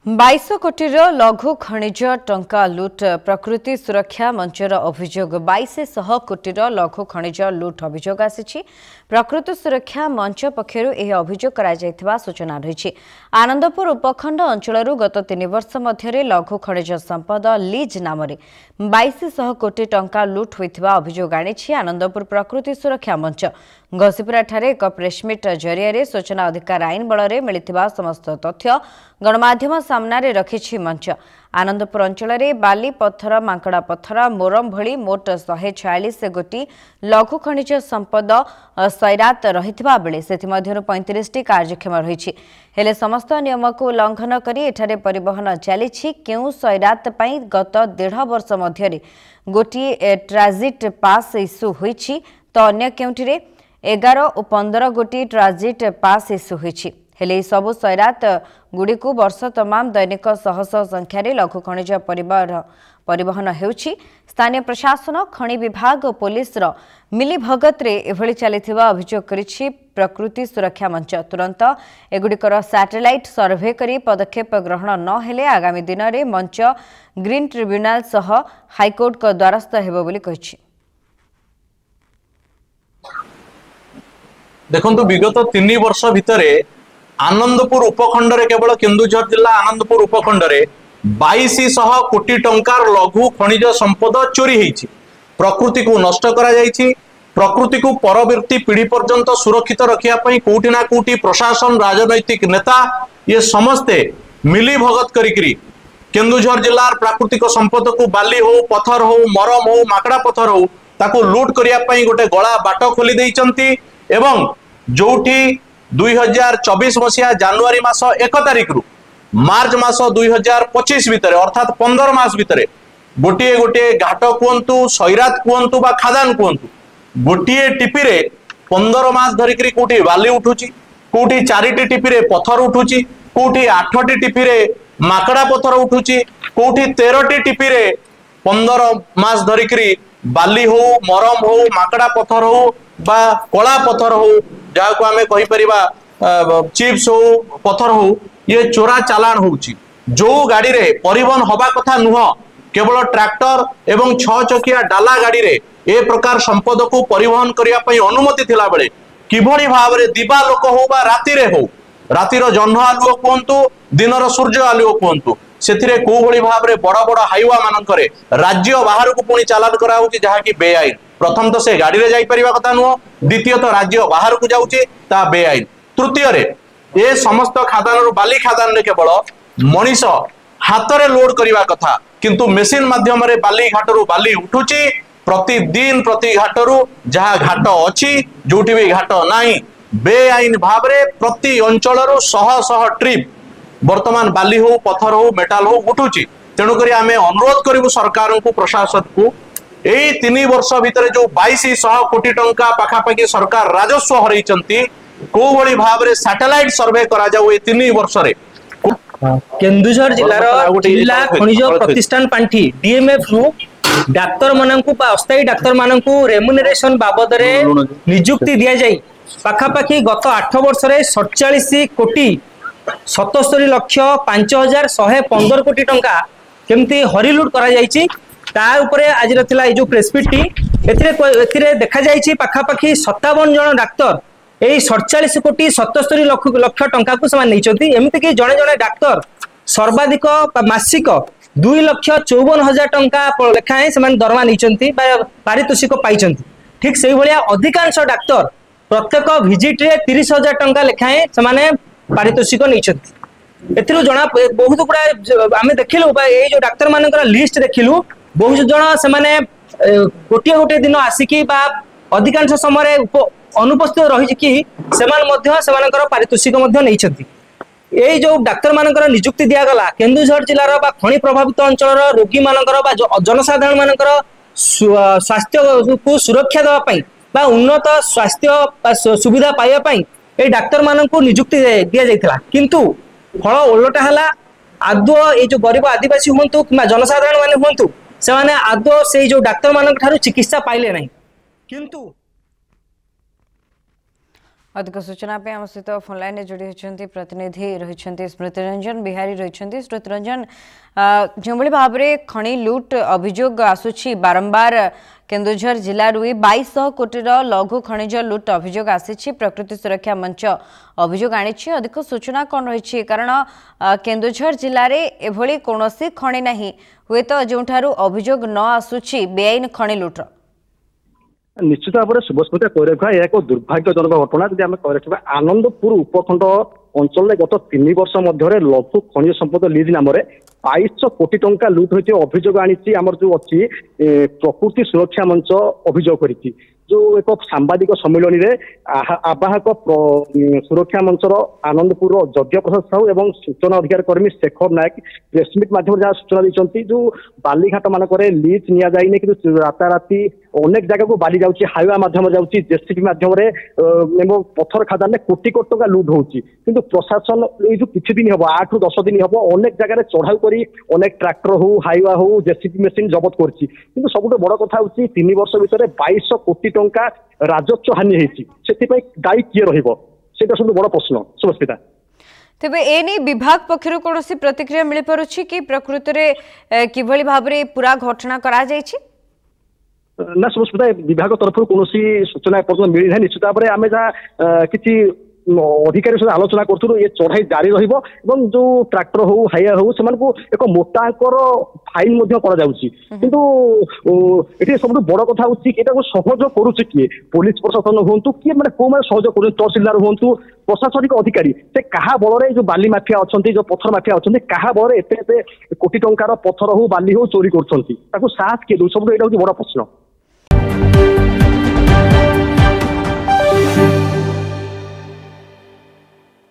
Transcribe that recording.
22 कोटीर लघु खनिज टंका लुट प्रकृति सुरक्षा मंचर अभियोग 2200 कोटीर लघु खनिज लुट अभियोग आसी प्रकृति सुरक्षा मंच पक्षर यह अभियोग करा सूचना रही। आनंदपुर उपखंड अंचल गत 3 वर्ष मध्य लघु खनिज संपद लीज नाम 2200 कोटी टंका लुट होता अभियोग आनी आनंदपुर प्रकृति सुरक्षा मंच घसीपुरा ठारे एक प्रेसमिट जरिया सूचना अधिकार आईन बल में मिलता समस्त तथ्य गणमाध्यम सामने रखी मंच। आनंदपुर अंचल बाली पत्थर मांकड़ा पत्थर मोरम भली मोट 146 गोटी लघु खनिज संपद सैरात रही बेले से 35टी कार्यक्षम रही हेले समस्त नियम को उल्लंघन करी एठारे परिवहन चली क्यों सैरात पाई गत 1.5 वर्ष मध्य गोटी ट्रांजिट पास इश्यू होईछि तो अन्य केउठिरे 11 और 15 गोटी ट्रांजिट पास इश्यू होईछि हेले सबु सैरात गुड़ी को वर्ष तमाम दैनिक शह शह संख्यार लघु खनिज परिवहन होउछि। स्थानीय प्रशासन खनि विभाग और पुलिस मिली भगत रे एभली चलिथिबा अभियोग करिछि प्रकृति सुरक्षा मंच। तुरंत एगुड़िकर सैटेलाइट सर्वे करी पदक्षेप ग्रहण न हेले आगामी दिन में मंच ग्रीन ट्रिब्यूनाल सह हाईकोर्ट को द्वारस्थ हेबो बोली कहिछि। देखंतु विगत 3 वर्ष भितर आनंदपुर उपखंड रे केवल केन्दुझर जिला आनंदपुर उपखंड रे 2200 कोटी टंकार लघु खनिज संपद चोरी होईछि। प्रकृति को नष्ट करा जाईछि। प्रकृति को परवर्ती पीढ़ी पर्यंत सुरक्षित रखिया पई कोठी ना कोठी प्रशासन राजनैतिक नेता ये समस्ते मिली भगत करिकरी केन्दुझर जिलार प्राकृतिक संपद को बाली हो पत्थर हो मरम हो माकड़ा पत्थर हो ताको लूट करिया पई गोटे गला बाट खोली देइचंती एवं जोठी 2024 मसीहा जनवरी मास 1 तारिख रु मार्च मास 2025 भितर अर्थात 15 मास भितर गोटे गोटे घाट कहतु सैरात कहतु बा खादान कहतु गोटे टीपी रे 15 मास धरिक कोटी बाली उठुची कोटी 4टी टीपी रे पत्थर उठुची कोटी 8टी टीपी रे माकड़ा पत्थर उठुची कोटी 13टी टीपी रे 15 मास धरिक बाली हो मरम हो माकड़ा पत्थर हो बा कला पत्थर हो जहाँ को आमे कहि परिबा चिप्स हो पत्थर हो ये चोरा चालान होउची। जो गाड़ी रे परिवहन हवा कथा नुह केवल ट्रैक्टर एवं 6 चकिया डाला गाड़ी रे ए प्रकार संपद को परिवहन करिया पई अनुमति थिला बेले किभଳି भाबरे दिबा लोक हो बा राति रे हो रातिर जह्न आलुओ कहतु दिनर सूर्य आलुओ कहतु सेथिरे को भଳି भाबरे बड़ बड़ हाईवा मानकरे राज्य बाहर को पुणी चालान करा होची जहा कि बेआईन। प्रथम तो से गाड़ी रे जाई परिबा कथा नुह द्वितीय तो राज्य बाहर को जाउची ता बेआईन। तृतीय रे ए समस्त खादान बाली खादान रे केवल मनीष हाथ रे लोड करिवा कथा किंतु मेसिन माध्यम रे बाली घाटरू बाली उठुची प्रतिदिन प्रति घाटरू जहा घाट अछि जोठी भी घाट नाही बेआईन भाबरे प्रति अंचलरू शह शह ट्रिप वर्तमान बाली हो पत्थर हो मेटाल हो उठुची। तेणु करी आमे अनुरोध करिवु सरकार को प्रशासन को एई 3 वर्ष भितर जो 2200 कोटी टंका पाखापाखि सरकार राजस्व हरैचंती को भଳି भाबरे सैटेलाइट सर्वे करा जाऊ ए 3 वर्ष रे केन्दुझर जिलार जिला खनिज प्रतिष्ठान पांठी डीएमएफ रु डाक्तर माननकु बा अस्थायी डाक्तर माननकु रेम्युनरेशन बाबद रे नियुक्ति दिया जाई पाखापाखि गत 8 वर्ष रे 47 कोटी 77 लक्ष 5115 कोटी टंका केमती हरिलुट करा जाईची ता उपरे आज रथिला ए जो प्रेसमिट एथिरे देखा जाईची पाखापाखि 57 जन डाक्तर यही 47 कोटी 77 लक्ष टंका को समान नहीं एमती कि जड़े जड़े डाक्तर सर्वाधिक मासिक 2,54,000 टंका लेखाएं से दरमा नहीं पारितोषिक पाई। ठीक से भाया अधिकांश डाक्तर प्रत्येक विजिट रे 30,000 टंका लेखाएं से पारितोषिक नहीं जना बहुत गुड़ा आम देखिलु ये जो डाक्तर मान लिस्ट देखिलु बहुत जन से गोटे गोटे दिन आसिकी अधिकांश समय अनुपस्थित रही कि पारितोषिक यही जो डाक्तर मानकर नियुक्ति दिगला केन्दुझर जिलार खनि प्रभावित अंचल रोगी मानकर जनसाधारण मानकर स्वास्थ्य को सुरक्षा देवाई उन्नत स्वास्थ्य सुविधा पाइबापी ये डाक्तर मान नियुक्ति दि जाता किंतु फल ओलटा है आदौ ये जो गरीब आदिवासी हूँ कि जनसाधारण मान हूँ से आदौ से जो डाक्तर मान चिकित्सा पाइले ना किंतु अधिक सूचना पे आम सहित फोन लाइन जोड़ी होती प्रतिनिधि रही स्मृति रंजन बिहारी रही स्मृति रंजन जो भाव में खनि लुट अभियोग आसूची बारंबार केन्दुझर जिलू 2200 कोटी लघु खनिज लुट अभियोग आसी प्रकृति सुरक्षा मंच अभियोग आनी अधिक सूचना कौन रही कारण केन्दुझर जिले में एभली कौन खनि ना हुए तो जो अभियोग न आसूची बेआईन खनि लुट्र निश्चित भाव में शुभस्मृति कही रखा यह एक दुर्भाग्यजनक घटना जब आम कही रखा आनंदपुर उपखंड अंचल गत 3 वर्ष मध्य लघु खनिज संपद लीज नाम 2200 कोटी टंका लुट होती अभियोग आनी आमर जो अच्छी प्रकृति सुरक्षा मंच अभियोग कर जो एक सांबादिक सम्मिलन में आवाहक सुरक्षा मंचर आनंदपुर यज्ञ प्रसाद साहू एवं सूचना अधिकार कर्मी शेखर नायक प्रेसमिट माध्यम जहाँ सूचना देते जो बालीघाट मानक लीज नि जाए कि राताराति अनेक जगह को बाली जाऊँगी हाईवे माध्यम जाऊँगी जेसीबी माध्यम पत्थर खादान कोटी कोटी टंका लुट होती किंतु प्रशासन ये किसी दिन हम 8 ରୁ 10 दिन हम अनेक जगह चढ़ाऊ कर अनेक ट्रैक्टर हो हाईवा हो जेसीबी मेसीन जबत कर सब बड़ कथा हूँ 3 वर्ष भितर 2200 कोटी टंका राजस्व हानि होती दायी किए रहा सब बड़ प्रश्न सुस्मिता तेबे एने विभाग पक्षर कौन प्रतिक्रिया मिल पारुछि कि प्रकृति रे किभली भाव रे पूरा घटना करा जायछि ना सुस्मिता विभाग तरफ कौन सूचना पर्यटन मिली ना निश्चित भाव में आम जहाँ किसी अधिकारी सहित आलोचना करूँ ये चढ़ाई जारी रही जो ट्रैक्टर हो हाइया हो से एक मोटा अंकर फाइन किंतु ये सब बड़ कथा हूँ सहयोग करुच्चे किए पुलिस प्रशासन हूँ किए मैंने कौ मैंने सहयोग कर तहसिलदार हूँ प्रशासनिक अधिकारी से क्या बल जो बाली माफिया अच्छा जो पत्थर माफिया अच्छा क्या बल एत कोटी टंकार पत्थर हो बाली हो चोरी कर साहस किए सब यहाँ हूँ बड़ प्रश्न।